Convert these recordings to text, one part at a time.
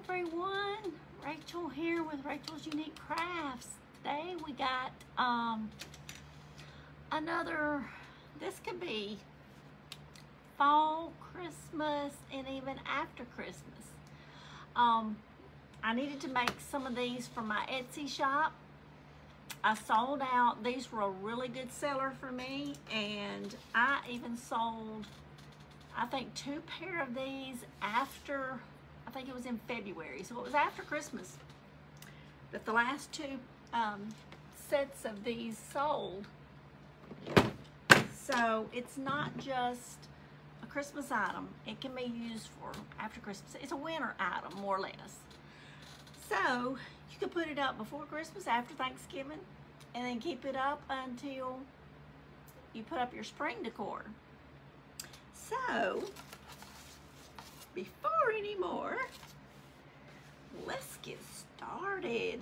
everyone, Rachel here with Rachel's Unique Crafts. Today we got another, this could be fall, Christmas, and even after Christmas. I needed to make some of these for my Etsy shop. I sold out. These were a really good seller for me, and I even sold, I think, 2 pair of these after, I think it was in February, so it was after Christmas. But the last 2 sets of these sold. So it's not just a Christmas item. It can be used for after Christmas. It's a winter item, more or less. So you can put it up before Christmas, after Thanksgiving, and then keep it up until you put up your spring decor. So, before anymore, let's get started.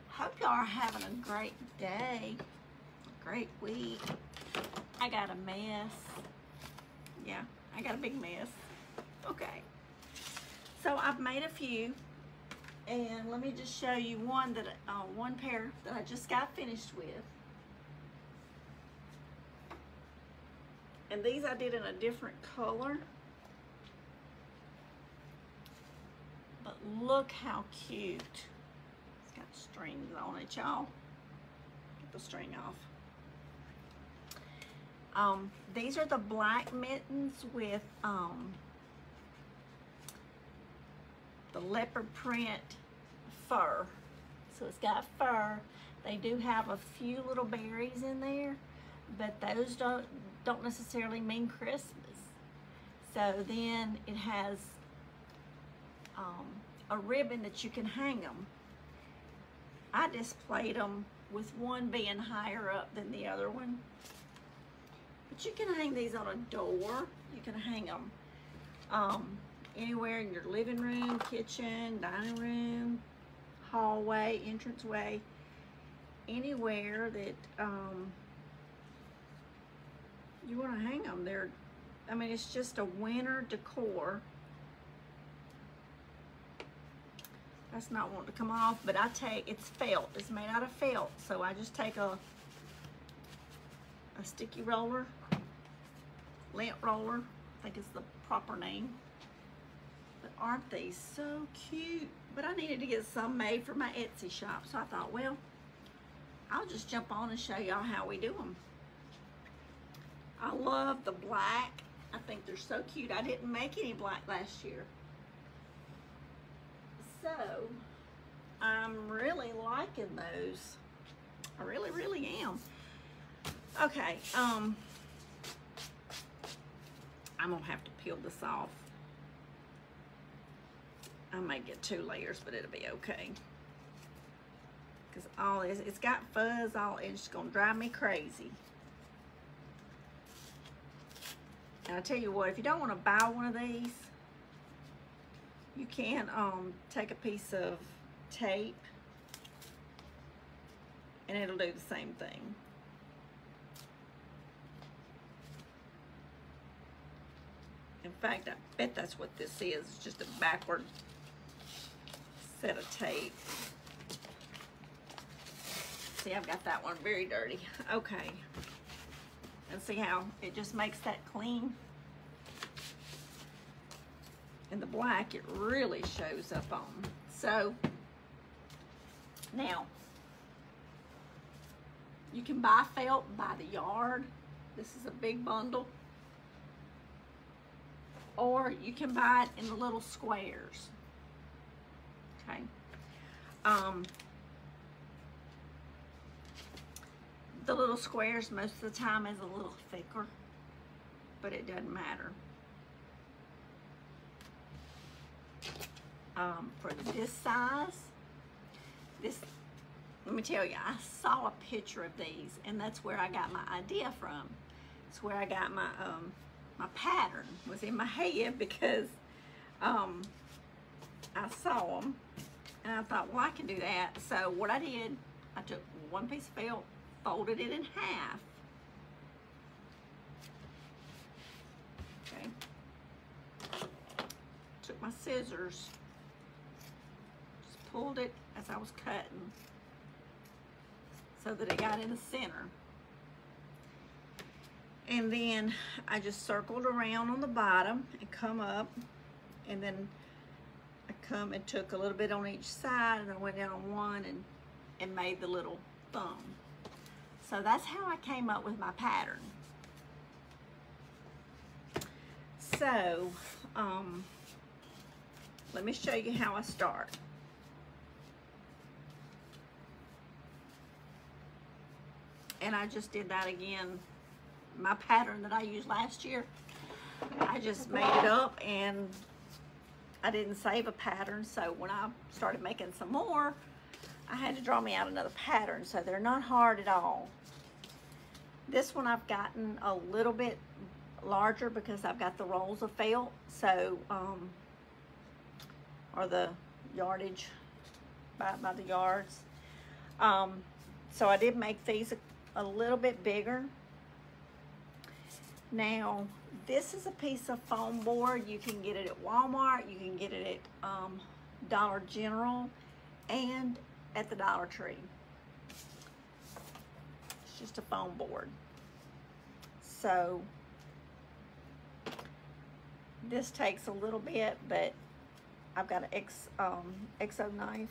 Hope y'all are having a great day, a great week. I got a mess. Yeah, I got a big mess. Okay. So I've made a few, and let me just show you one pair that I just got finished with. And these I did in a different color. But look how cute. It's got strings on it, y'all. Get the string off. These are the black mittens with the leopard print fur. So it's got fur. They do have a few little berries in there, but those don't necessarily mean Christmas. So then it has a ribbon that you can hang them. I displayed them with one being higher up than the other one. But you can hang these on a door. You can hang them anywhere in your living room, kitchen, dining room, hallway, entranceway, anywhere that you want to hang them there. I mean, it's just a winter decor. That's not wanting to come off, but it's felt. It's made out of felt, so I just take a sticky roller, lint roller, I think is the proper name. But aren't these so cute? But I needed to get some made for my Etsy shop, so I thought, well, I'll just jump on and show y'all how we do them. I love the black. I think they're so cute. I didn't make any black last year. So, I'm really liking those. I really, really am. Okay, I'm gonna have to peel this off. I might get 2 layers, but it'll be okay. Because all this, it's got fuzz all, it's just gonna drive me crazy. And I tell you what, if you don't want to buy one of these, you can take a piece of tape and it'll do the same thing. In fact, I bet that's what this is. It's just a backward set of tape. See, I've got that one very dirty. Okay. And see how it just makes that clean? And the black, it really shows up on. So, now, you can buy felt by the yard. This is a big bundle. Or you can buy it in the little squares. Okay. The little squares most of the time is a little thicker, but it doesn't matter. For this size, let me tell you, I saw a picture of these, and that's where I got my idea from. It's where I got my my pattern was in my head, because I saw them and I thought, well, I can do that. So what I did, I took one piece of felt, folded it in half. Okay. Took my my scissors, just pulled it as I was cutting so that it got in the center. And then I just circled around on the bottom and come up, and then I come and took a little bit on each side, and I went down on one and made the little thumb. So that's how I came up with my pattern. So, let me show you how I start. And I just did that again. My pattern that I used last year, I just made it up, and I didn't save a pattern. So when I started making some more, I had to draw me out another pattern. So they're not hard at all. This one I've gotten a little bit larger because I've got the rolls of felt, so or the yardage by the yards. So I did make these a little bit bigger. Now this is a piece of foam board. You can get it at Walmart, you can get it at Dollar General and at the Dollar Tree. It's just a foam board. So this takes a little bit, but I've got an X-O knife.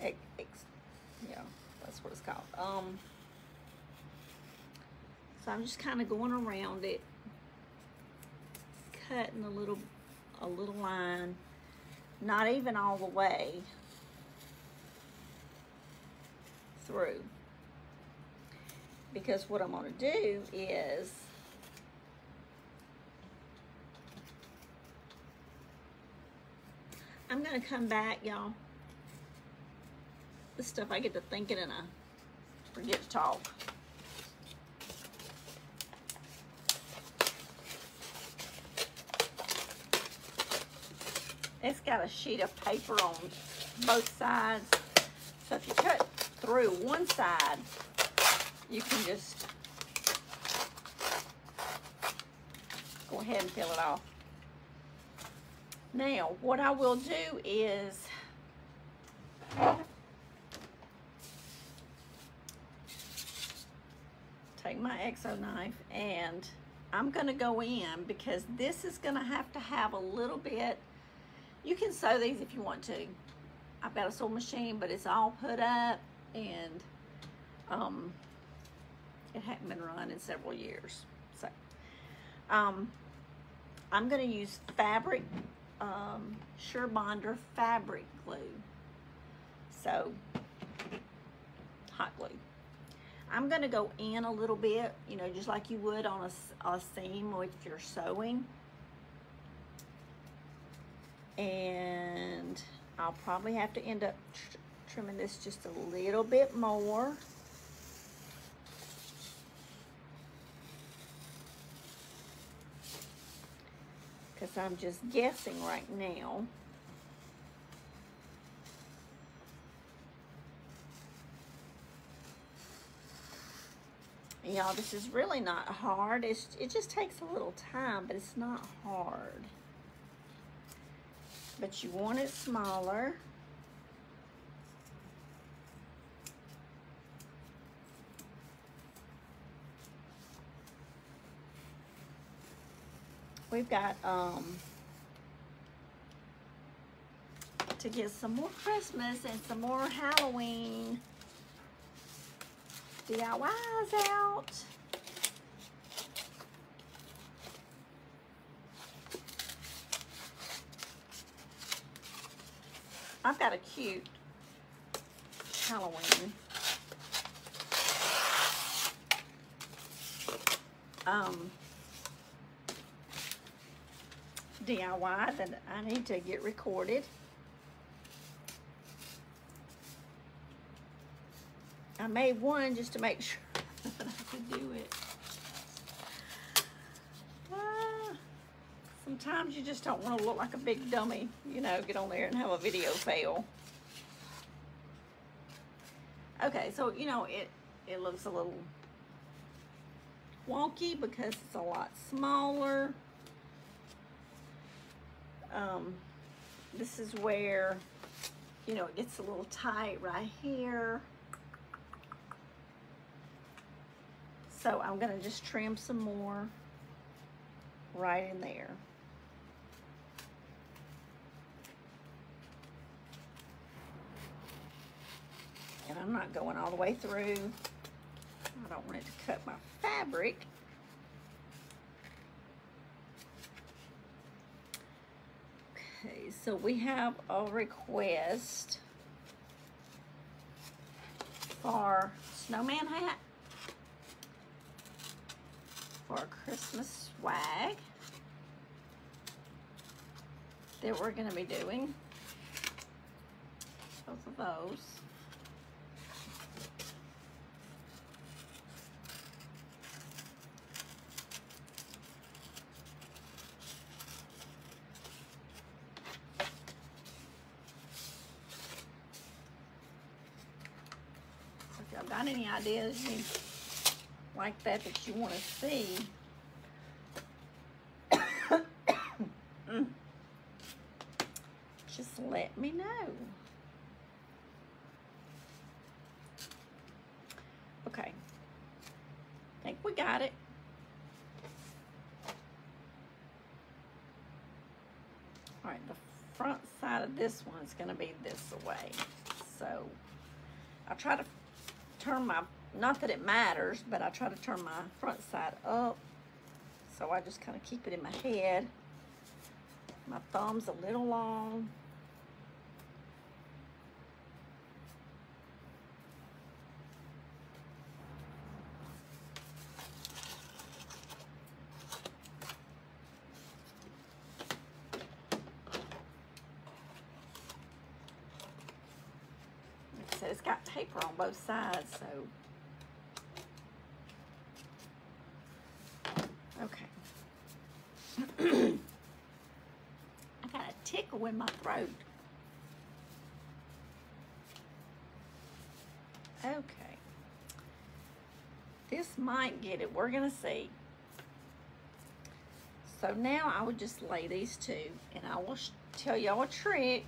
Yeah, that's what it's called. So I'm just kind of going around it, cutting a little line, not even all the way through. Because what I'm going to do is I'm going to come back, y'all. This stuff I get to thinking and I forget to talk. It's got a sheet of paper on both sides. So if you cut through one side, you can just go ahead and peel it off. Now, what I will do is take my X-O knife, and I'm going to go in because this is going to have a little bit. You can sew these if you want to. I've got a sewing machine, but it's all put up, and it hadn't been run in several years. So I'm going to use fabric, Sure Bonder fabric glue. So hot glue. I'm going to go in a little bit, you know, just like you would on a seam if you're sewing. And I'll probably have to end up trimming this just a little bit more. Because I'm just guessing right now. Y'all, this is really not hard. It just takes a little time, but it's not hard. But you want it smaller. We've got to get some more Christmas and some more Halloween DIYs out. I've got a cute Halloween DIY that I need to get recorded. I made one just to make sure that I could do it. Sometimes you just don't want to look like a big dummy, you know, get on there and have a video fail. Okay, so, you know, it looks a little wonky because it's a lot smaller. this is where, you know, it gets a little tight right here. So I'm gonna just trim some more right in there. And I'm not going all the way through. I don't want it to cut my fabric. Okay, so we have a request for snowman hat for a Christmas swag that we're going to be doing. Both of those. Got any ideas like that you want to see? Just let me know. Okay, I think we got it. All right, the front side of this one is going to be this way. So I'll try to turn my, not that it matters, but I try to turn my front side up. So I just kind of keep it in my head. My thumb's a little long. Like I said, it's got paper on both sides, so. Okay. I got a tickle in my throat. Okay. This might get it. We're gonna see. So now I would just lay these two, and I will tell y'all a trick.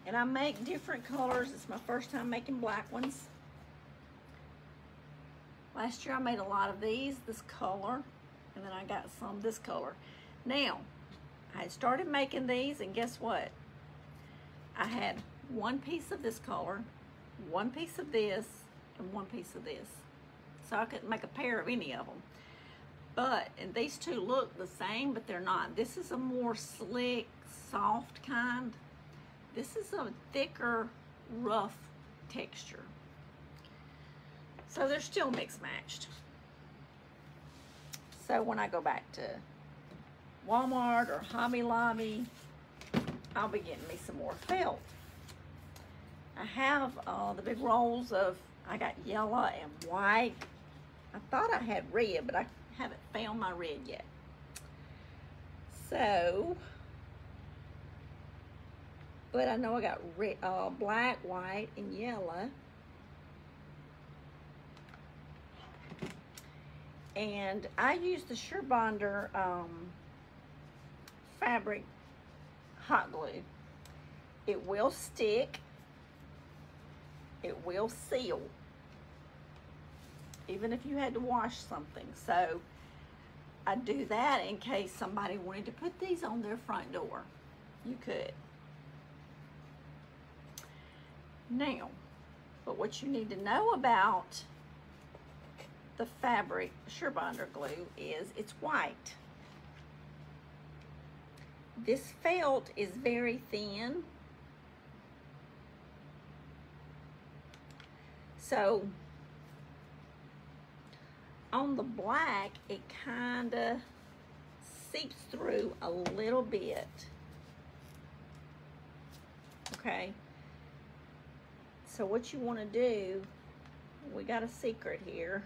And I make different colors. It's my first time making black ones. Last year I made a lot of these, this color, and then I got some this color. Now, I had started making these, and guess what? I had one piece of this color, one piece of this, and one piece of this. So I couldn't make a pair of any of them. But, and these two look the same, but they're not. This is a more slick, soft kind. This is a thicker, rough texture. So they're still mixed matched. So when I go back to Walmart or Hobby Lobby, I'll be getting me some more felt. I have the big rolls of, I got yellow and white. I thought I had red, but I haven't found my red yet. So, but I know I got red, black, white, and yellow. And I use the SureBonder fabric hot glue. It will stick. It will seal. Even if you had to wash something. So I do that in case somebody wanted to put these on their front door. You could. Now, but what you need to know about the fabric SureBonder glue is it's white. This felt is very thin. So on the black, it kind of seeps through a little bit. Okay. So what you want to do, we got a secret here.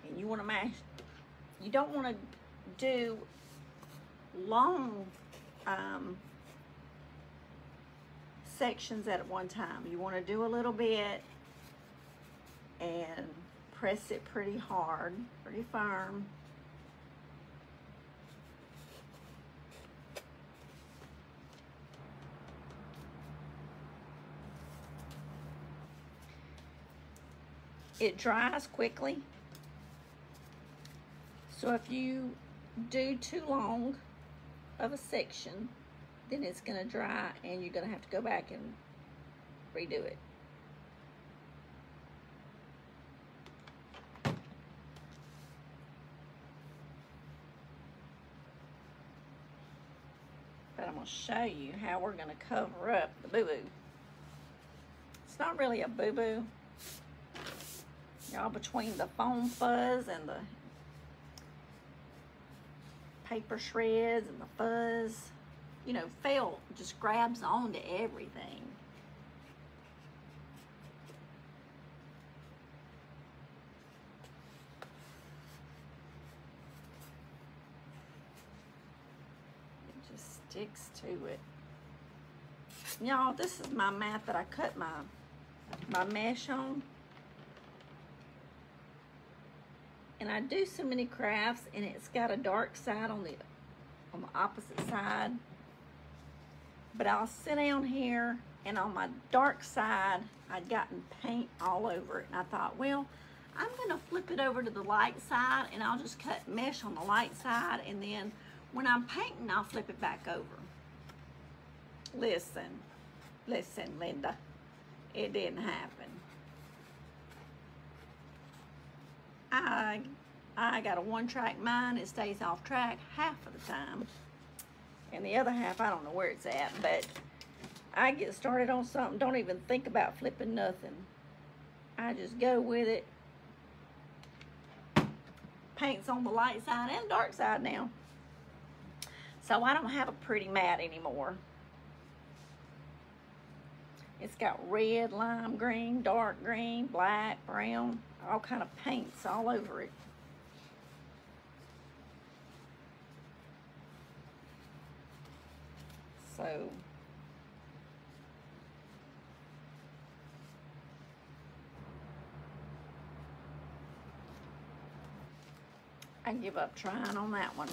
And you want to mash, you don't want to do long sections at one time. You want to do a little bit and press it pretty hard, pretty firm. It dries quickly, so if you do too long of a section, then it's gonna dry and you're gonna have to go back and redo it. But I'm gonna show you how we're gonna cover up the boo-boo. It's not really a boo-boo. Y'all, between the foam fuzz and the paper shreds and the fuzz, you know, felt just grabs onto everything. It just sticks to it. Y'all, this is my mat that I cut my mesh on. And I do so many crafts, and it's got a dark side on the opposite side. But I'll sit down here, and on my dark side, I'd gotten paint all over it. And I thought, well, I'm gonna flip it over to the light side, and I'll just cut mesh on the light side, and then when I'm painting, I'll flip it back over. Listen, Linda, it didn't happen. I got a one-track mind. It stays off track half of the time. And the other half, I don't know where it's at. But I get started on something, don't even think about flipping nothing. I just go with it. Paint's on the light side and dark side now. So I don't have a pretty mat anymore. It's got red, lime green, dark green, black, brown, all kind of paints all over it. So I give up trying on that one.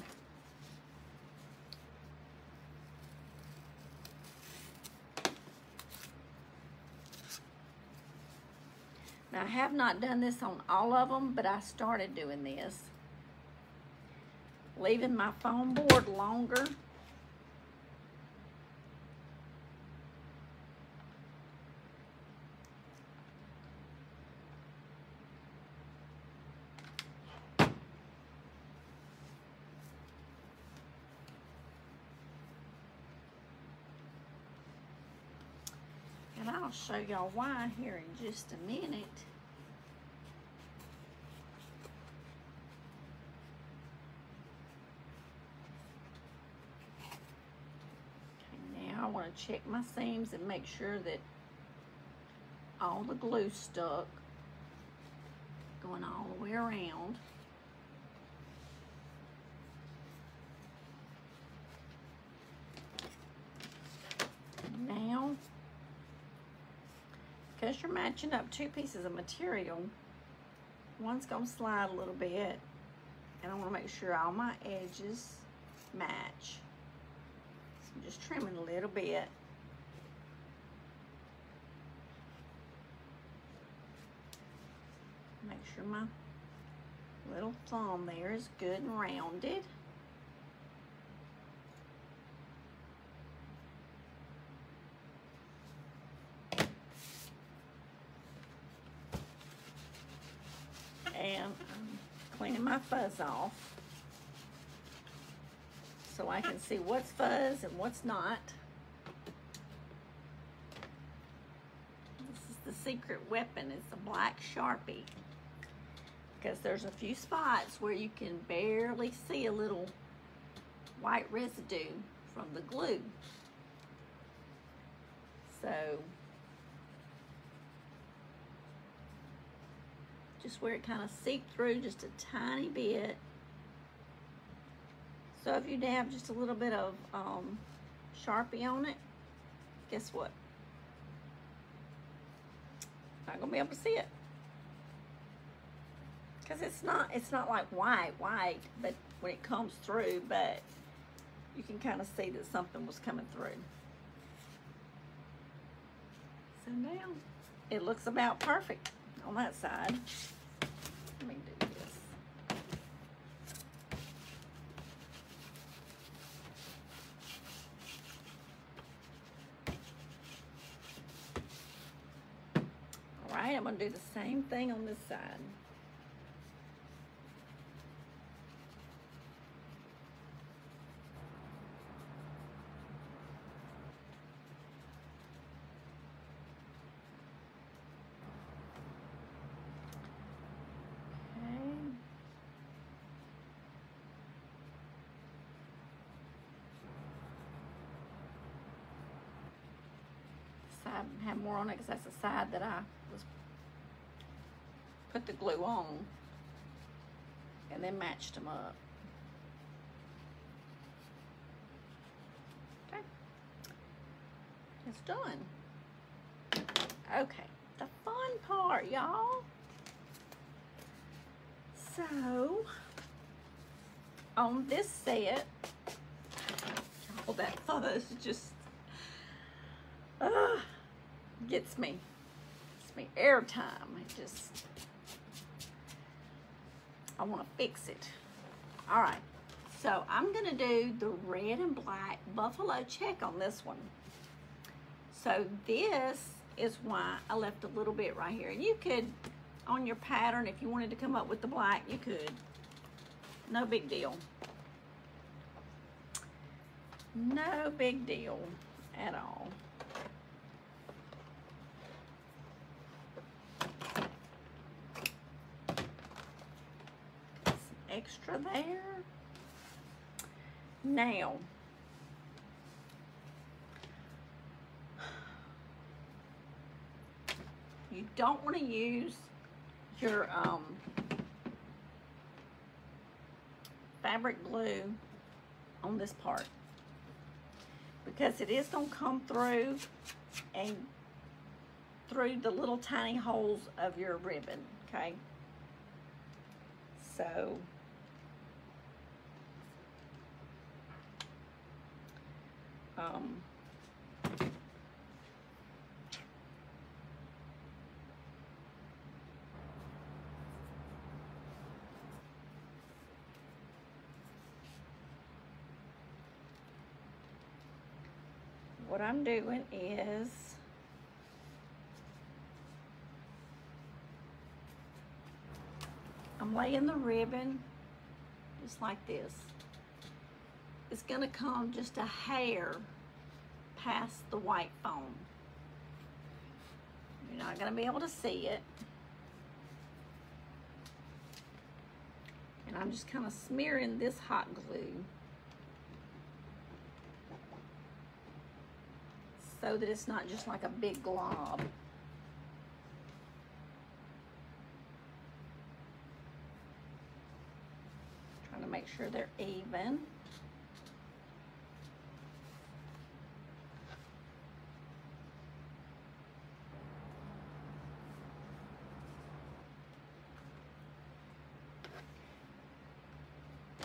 Now, I have not done this on all of them, but I started doing this. Leaving my foam board longer. And I'll show y'all why here in just a minute. Okay, now I want to check my seams and make sure that all the glue stuck, going all the way around. Now, because you're matching up two pieces of material, one's gonna slide a little bit, and I want to make sure all my edges match. So I'm just trimming a little bit. Make sure my little thumb there is good and rounded. And I'm cleaning my fuzz off so I can see what's fuzz and what's not. This is the secret weapon. It's a black Sharpie, because there's a few spots where you can barely see a little white residue from the glue. So just where it kind of seeped through just a tiny bit. So if you dab just a little bit of Sharpie on it, guess what? Not gonna be able to see it. because it's not like white, but when it comes through, but you can kind of see that something was coming through. So now it looks about perfect on that side. Let me do this. All right, I'm going to do the same thing on this side. Side have more on it because that's the side that I put the glue on and then matched them up. Okay, it's done. Okay, the fun part, y'all. So on this set, all that fuzz just gets me every time. It just, I want to fix it. All right, so I'm gonna do the red and black buffalo check on this one. So this is why I left a little bit right here. And you could, on your pattern, if you wanted to come up with the black, you could. No big deal. No big deal at all. Extra there. Now, you don't want to use your fabric glue on this part because it is going to come through and through the little tiny holes of your ribbon, okay? So what I'm doing is I'm laying the ribbon just like this. It's gonna come just a hair past the white foam. You're not gonna be able to see it. And I'm just kind of smearing this hot glue so that it's not just like a big glob. Trying to make sure they're even.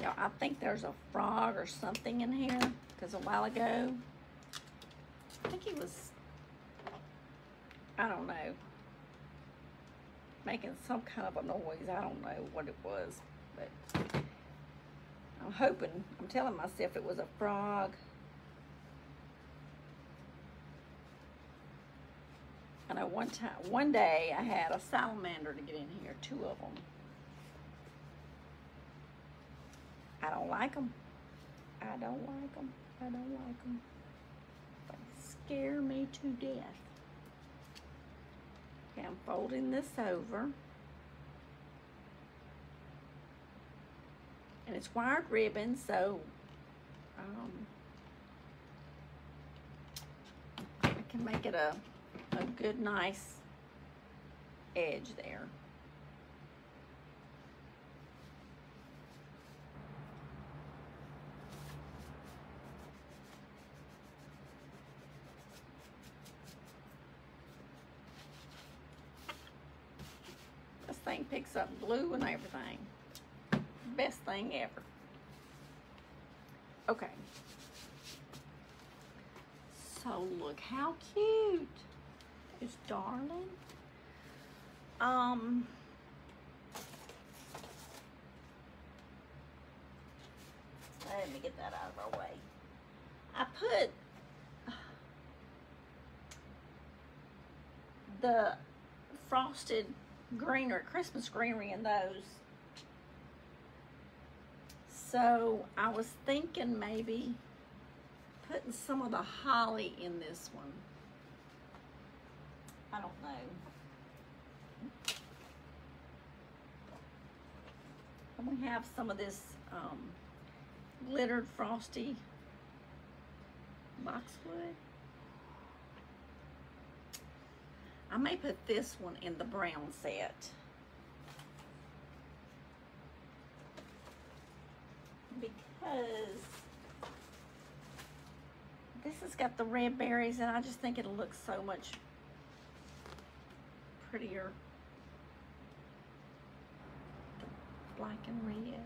Y'all, I think there's a frog or something in here because a while ago, I think he was, I don't know, making some kind of a noise. I don't know what it was, but I'm hoping, I'm telling myself it was a frog. I know one day I had a salamander to get in here, 2 of them. I don't like them. I don't like them. I don't like them. They scare me to death. Okay, I'm folding this over. And it's wired ribbon, so I can make it a good, nice edge there. This thing thing picks up glue and everything. Best thing ever. Okay. So look how cute. It's darling. Let me get that out of our way. I put the frosted greenery, Christmas greenery in those. So I was thinking maybe putting some of the holly in this one. I don't know. And we have some of this glittered frosty boxwood. I may put this one in the brown set. Because this has got the red berries and I just think it'll look so much prettier. Black and red.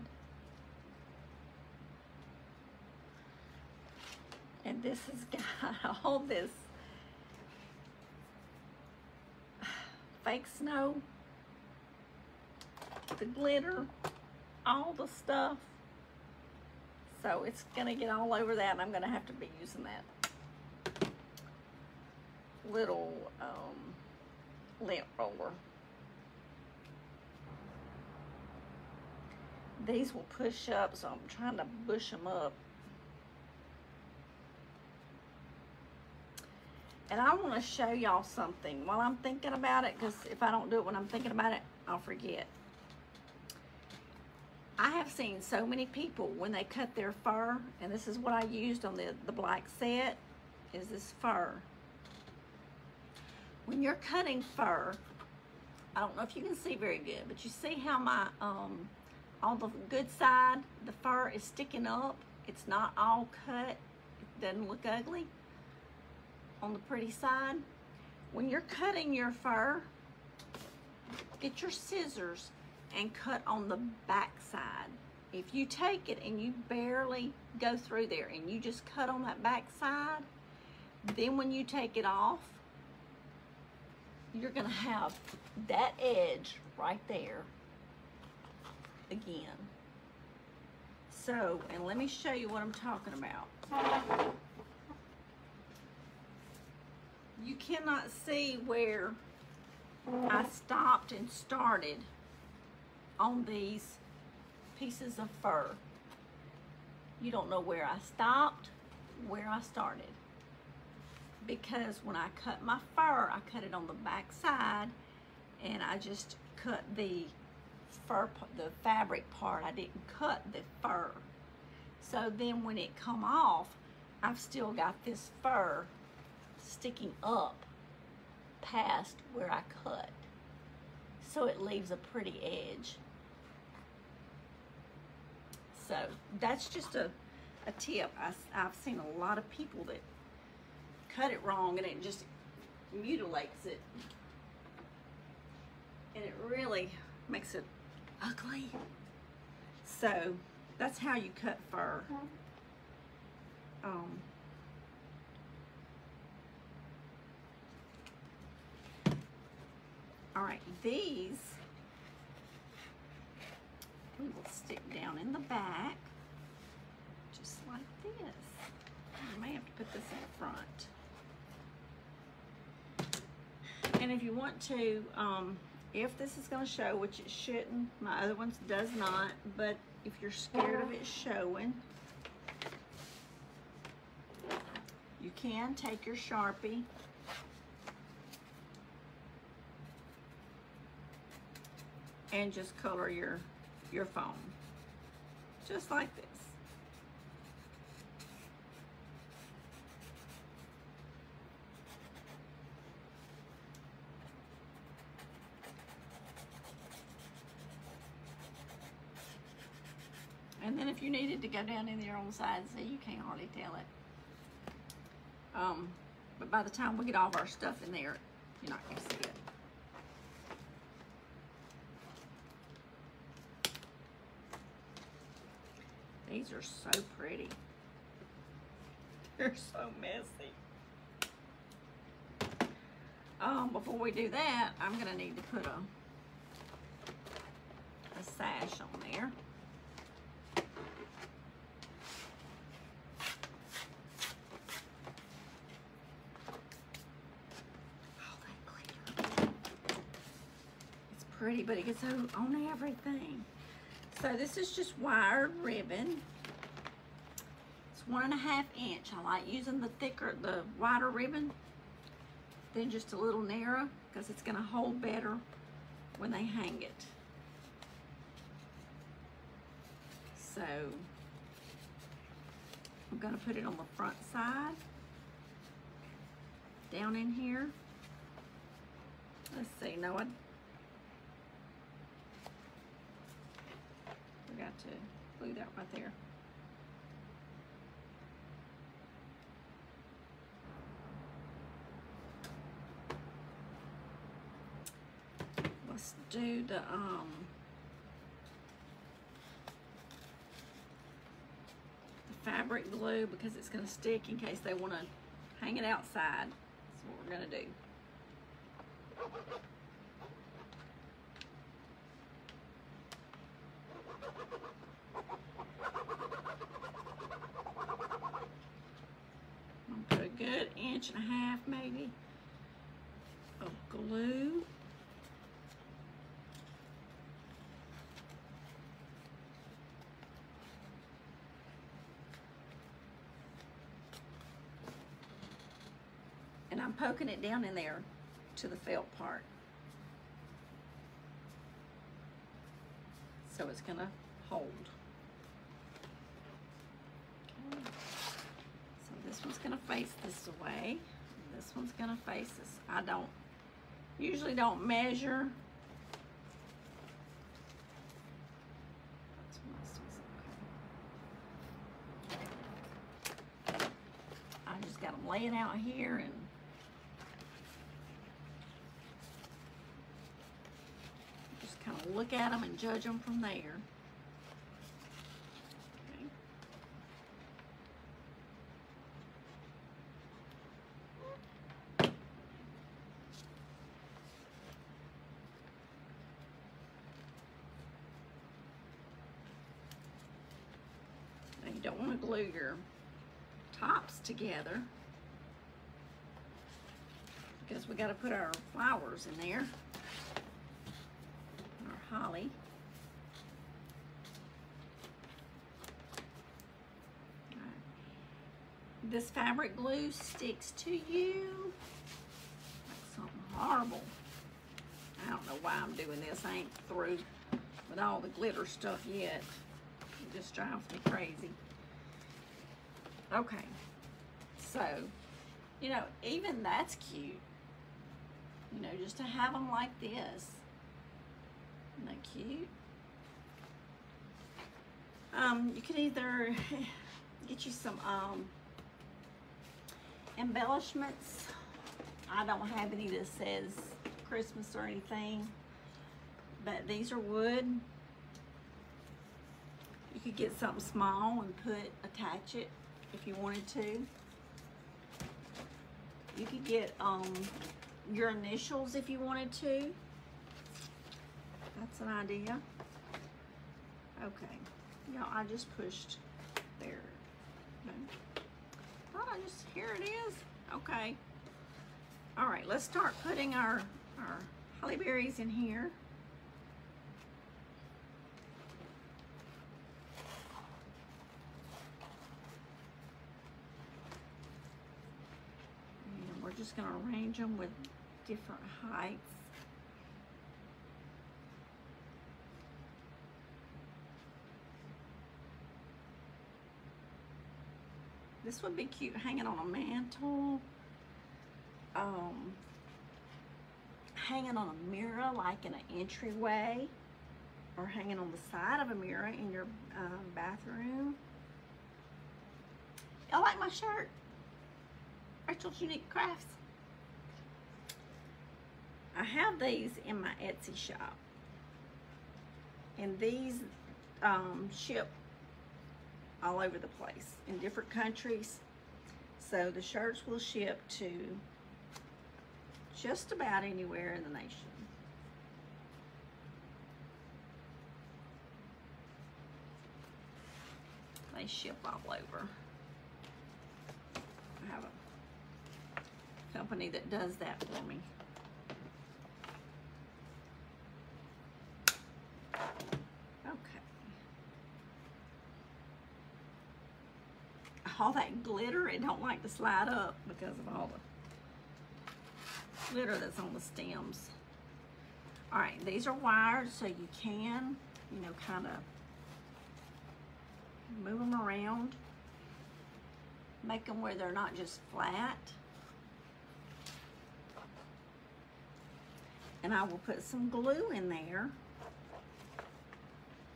And this has got all this fake snow, the glitter, all the stuff. So it's gonna get all over that and I'm gonna have to be using that little lint roller. These will push up, so I'm trying to bush them up. And I want to show y'all something while I'm thinking about it, because if I don't do it when I'm thinking about it, I'll forget. I have seen so many people when they cut their fur, and this is what I used on the black set, is this fur. When you're cutting fur, I don't know if you can see very good, but you see how my, on the good side, the fur is sticking up. It's not all cut. It doesn't look ugly on the pretty side. When you're cutting your fur, get your scissors and cut on the back side. If you take it and you barely go through there and you just cut on that back side, then when you take it off, you're gonna have that edge right there again. So, and let me show you what I'm talking about. You cannot see where I stopped and started on these pieces of fur. You don't know where I stopped, where I started. Because when I cut my fur, I cut it on the back side and I just cut the fur, the fabric part. I didn't cut the fur. So then when it come off, I've still got this fur sticking up past where I cut. So it leaves a pretty edge. So that's just a tip. I've seen a lot of people that cut it wrong and it just mutilates it. And it really makes it ugly. So that's how you cut fur. All right, these we will stick down in the back, just like this. I may have to put this in the front. And if you want to, if this is going to show, which it shouldn't, my other ones does not, but if you're scared of it showing, you can take your Sharpie and just color your foam, just like this. And then if you needed to go down in there on the side, see, you can't hardly tell it. But by the time we get all of our stuff in there, you're not gonna see it. These are so pretty. They're so messy. Before we do that, I'm gonna need to put a sash on there. Oh, that glitter. It's pretty, but it gets on everything. So this is just wired ribbon. It's 1.5 inch. I like using the wider ribbon than just a little narrow because it's gonna hold better when they hang it. So I'm gonna put it on the front side, down in here. Let's see, no, I forgot to glue that right there. Let's do the fabric glue because it's going to stick in case they want to hang it outside. That's what we're going to do. I'm going to put a good 1.5 inches maybe of glue. And I'm poking it down in there to the felt part. So it's gonna hold. Okay. So this one's gonna face this way. And this one's gonna face this. I usually don't measure. I just got them laying out here and kind of look at them and judge them from there. Okay. Now you don't want to glue your tops together because we got to put our flowers in there. Holly. Right. This fabric glue sticks to you like something horrible. I don't know why I'm doing this. I ain't through with all the glitter stuff yet. It just drives me crazy. Okay, so, you know, even that's cute. You know, just to have them like this. Isn't that cute? You could either get you some embellishments. I don't have any that says Christmas or anything, but these are wood. You could get something small and attach it if you wanted to. You could get your initials if you wanted to. That's an idea. Okay. You know, I just pushed there. Okay. Here it is. Okay. All right, let's start putting our holly berries in here. And we're just gonna arrange them with different heights. This would be cute hanging on a mantle, hanging on a mirror like in an entryway, or hanging on the side of a mirror in your bathroom. Y'all like my shirt? Rachelsuniquecrafts. I have these in my Etsy shop, and these ship all over the place in different countries. So the shirts will ship to just about anywhere in the nation. They ship all over. I have a company that does that for me. Okay. All that glitter, it don't like to slide up because of all the glitter that's on the stems. All right, these are wired, so you can, you know, kind of move them around, make them where they're not just flat. And I will put some glue in there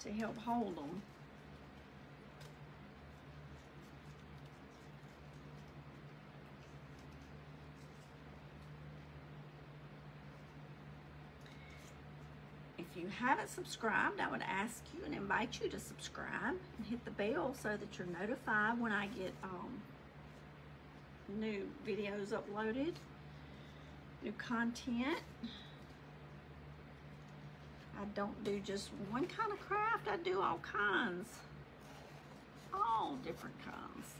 to help hold them. If you haven't subscribed, I would ask you and invite you to subscribe and hit the bell so that you're notified when I get new videos uploaded, new content. I don't do just one kind of craft, I do all kinds, all different kinds.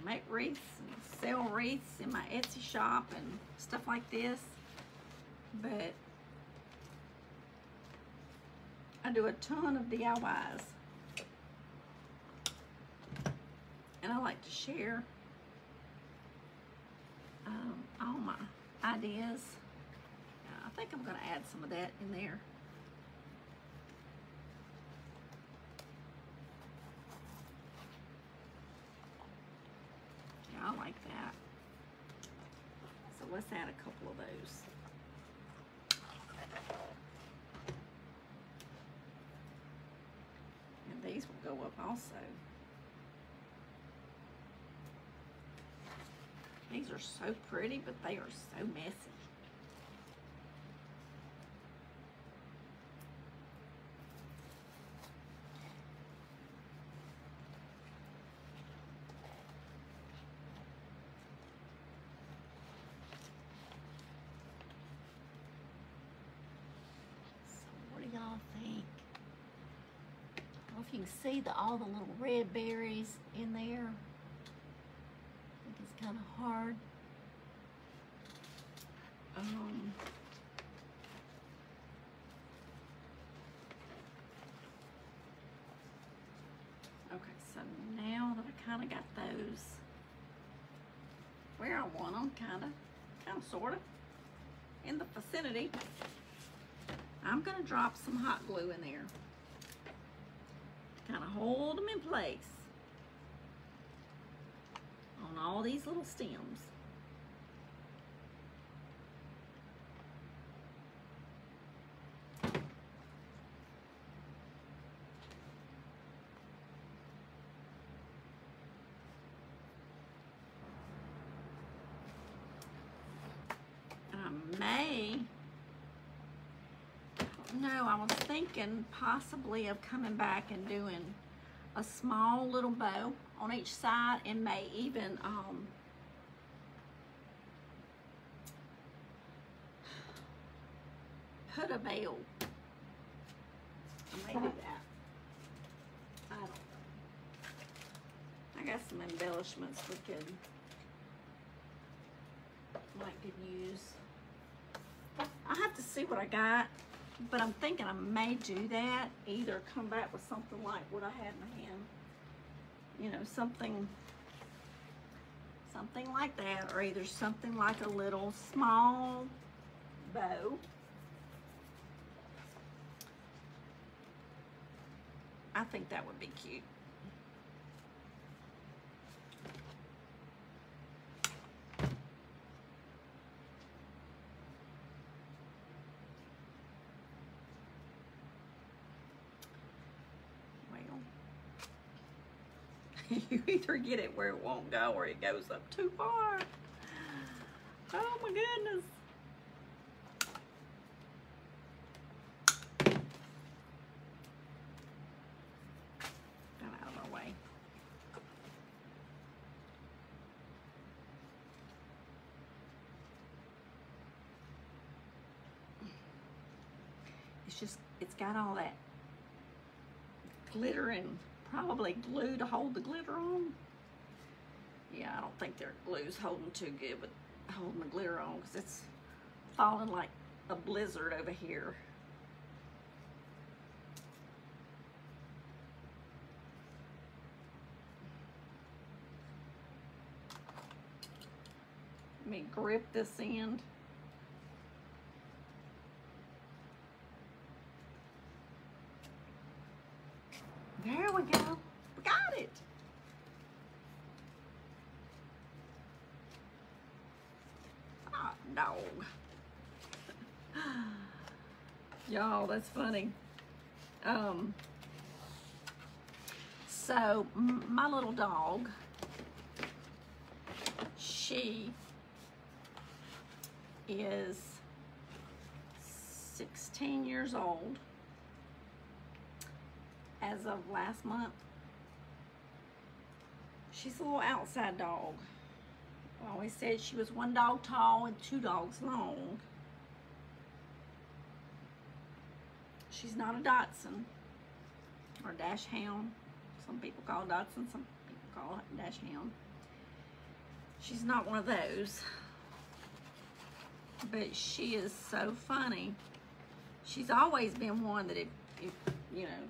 Make wreaths and sell wreaths in my Etsy shop and stuff like this, but I do a ton of DIYs, and I like to share all my ideas. I think I'm going to add some of that in there. I like that. So let's add a couple of those. And these will go up also. These are so pretty, but they are so messy. Y'all think? Well, if you can see all the little red berries in there, I think it's kind of hard. Okay, so now that I kind of got those where I want them, kind of, sort of, in the vicinity, I'm going to drop some hot glue in there. Kind of hold them in place on all these little stems. And I may... No, I was thinking possibly of coming back and doing a small little bow on each side, and may even put a veil. I may do that. I don't know. I got some embellishments we could use. I have to see what I got. But I'm thinking I may do that, either come back with something like what I had in my hand. You know, something like that, or either something like a little small bow. I think that would be cute. You either get it where it won't go or it goes up too far. Oh my goodness. Get out of our way. It's got all that glitter and probably glue to hold the glitter on. Yeah, I don't think their glue's holding too good with holding the glitter on because it's falling like a blizzard over here. Let me grip this end. There we go. We got it. Hot dog. Y'all, that's funny. So my little dog, she is 16 years old as of last month. She's a little outside dog. I always said she was 1 dog tall and 2 dogs long. She's not a Dachshund or dash hound. Some people call it Dachshund, some people call it dash hound. She's not one of those. But she is so funny. She's always been one that if you know,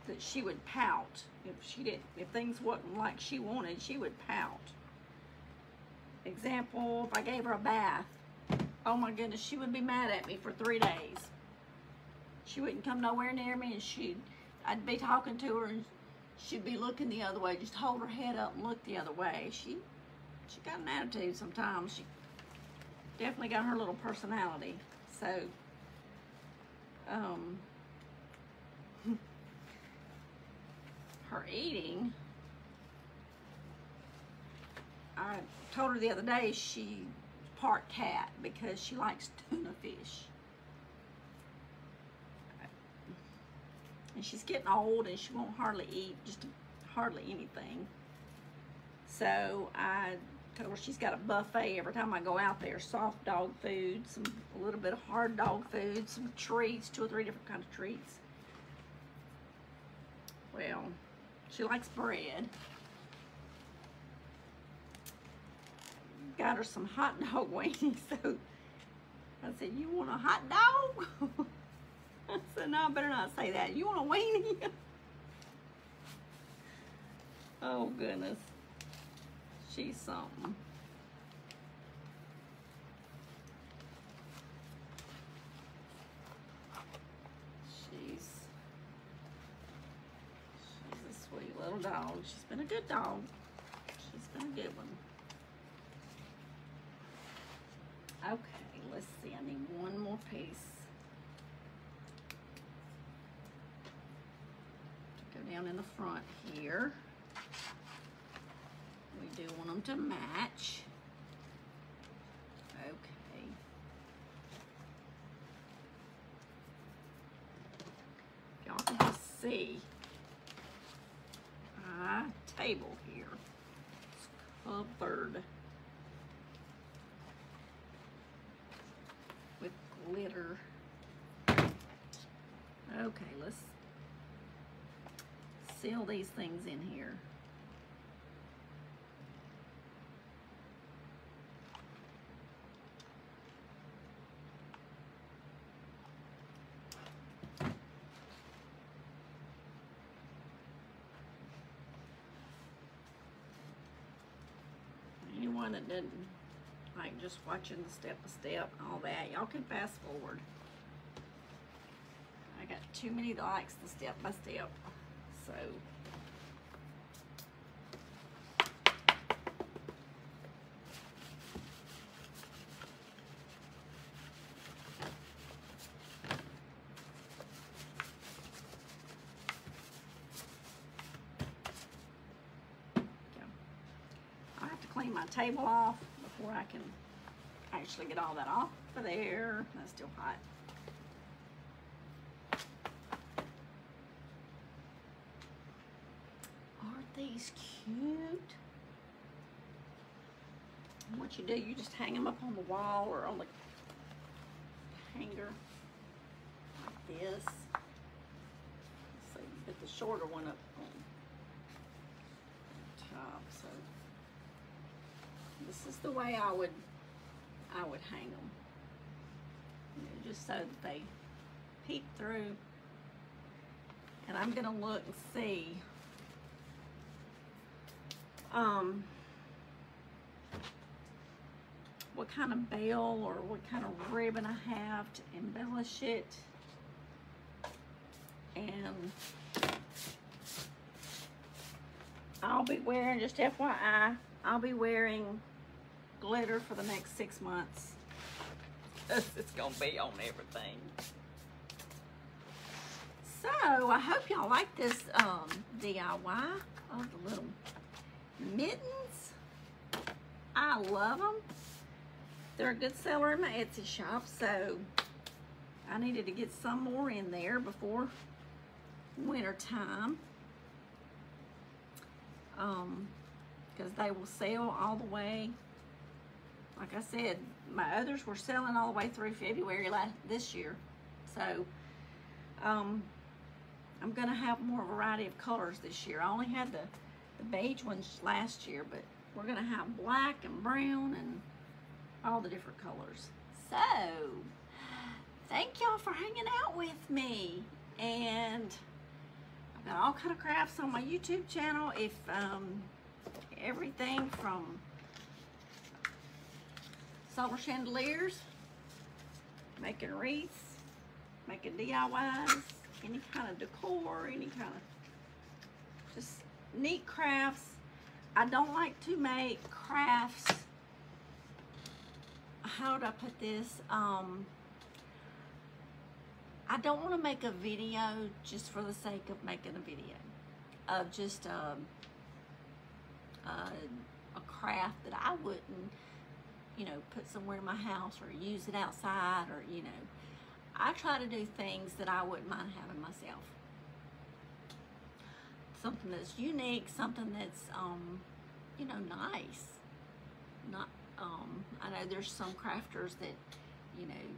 that she would pout. If things wasn't like she wanted, she would pout. Example, if I gave her a bath, oh my goodness, she would be mad at me for 3 days. She wouldn't come nowhere near me, and I'd be talking to her and she'd be looking the other way, just hold her head up and look the other way. She got an attitude sometimes. She definitely got her little personality. So, her eating, I told her the other day she's part cat because she likes tuna fish. And she's getting old and she won't hardly eat, just hardly anything. So I told her she's got a buffet every time I go out there. Soft dog food, a little bit of hard dog food, some treats, 2 or 3 different kinds of treats. Well, she likes bread. Got her some hot dog weenies. So I said, "You want a hot dog?" I said, "No, I better not say that. You want a weenie?" Oh, goodness. She's something. She's a sweet little dog. She's been a good dog. She's been a good one. Okay, let's see. I need one more piece to go down in the front here. We do want them to match. Okay. Y'all can just see my table here. It's covered with glitter. Okay, let's seal these things in here. Anyone that didn't like just watching the step by step and all that, y'all can fast forward. I got too many that likes the step by step, so I have to clean my table off before I can actually get all that off of there. That's still hot. Aren't these cute? And what you do, you just hang them up on the wall or on the hanger like this. So you put the shorter one up on top. So this is the way I would hang them. You know, just so that they peek through. And I'm gonna look and see what kind of bell or what kind of ribbon I have to embellish it. And I'll be wearing, just FYI, I'll be wearing glitter for the next 6 months. It's gonna be on everything. So I hope y'all like this DIY of the little mittens. I love them. They're a good seller in my Etsy shop, so I needed to get some more in there before winter time. Because they will sell all the way. Like I said, my others were selling all the way through February this year. So I'm gonna have more variety of colors this year. I only had the beige ones last year, but we're gonna have black and brown and all the different colors. So thank y'all for hanging out with me, and I've got all kind of crafts on my YouTube channel. If everything from solar chandeliers, making wreaths, making DIYs, any kind of decor, any kind of just neat crafts. I don't like to make crafts, how would I put this? I don't want to make a video just for the sake of making a video of just a craft that I wouldn't, you know, put somewhere in my house or use it outside, or, you know, I try to do things that I wouldn't mind having myself. Something that's unique, something that's, you know, nice. Not, I know there's some crafters that, you know,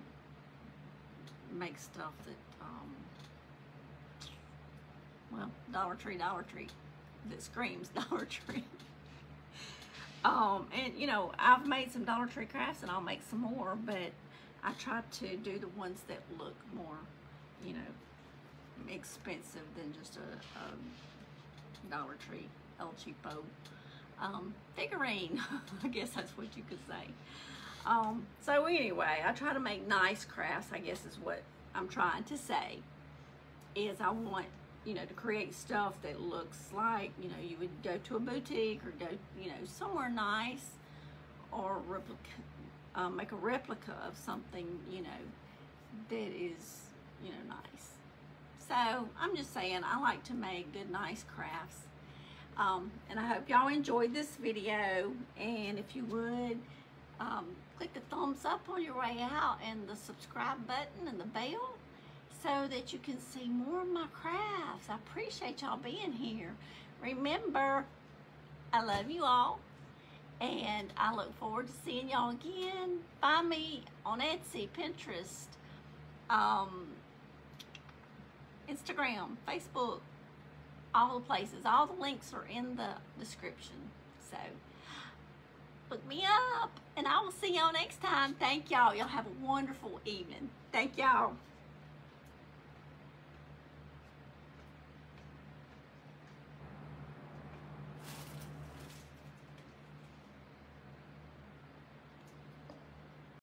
make stuff that, well, Dollar Tree, that screams Dollar Tree. And, you know, I've made some Dollar Tree crafts, and I'll make some more, but I try to do the ones that look more, you know, expensive than just a Dollar Tree El Cheapo figurine. I guess that's what you could say. So anyway, I try to make nice crafts, I guess is what I'm trying to say, is I want, you know, to create stuff that looks like, you know, you would go to a boutique or go, you know, somewhere nice, or make a replica of something, you know, that is, you know, nice. So I'm just saying, I like to make good, nice crafts. And I hope y'all enjoyed this video, and if you would, click the thumbs up on your way out and the subscribe button and the bell so that you can see more of my crafts. I appreciate y'all being here. Remember, I love you all, and I look forward to seeing y'all again. Find me on Etsy, Pinterest, Instagram, Facebook, all the places. All the links are in the description. So look me up, and I will see y'all next time. Thank y'all. Y'all have a wonderful evening. Thank y'all.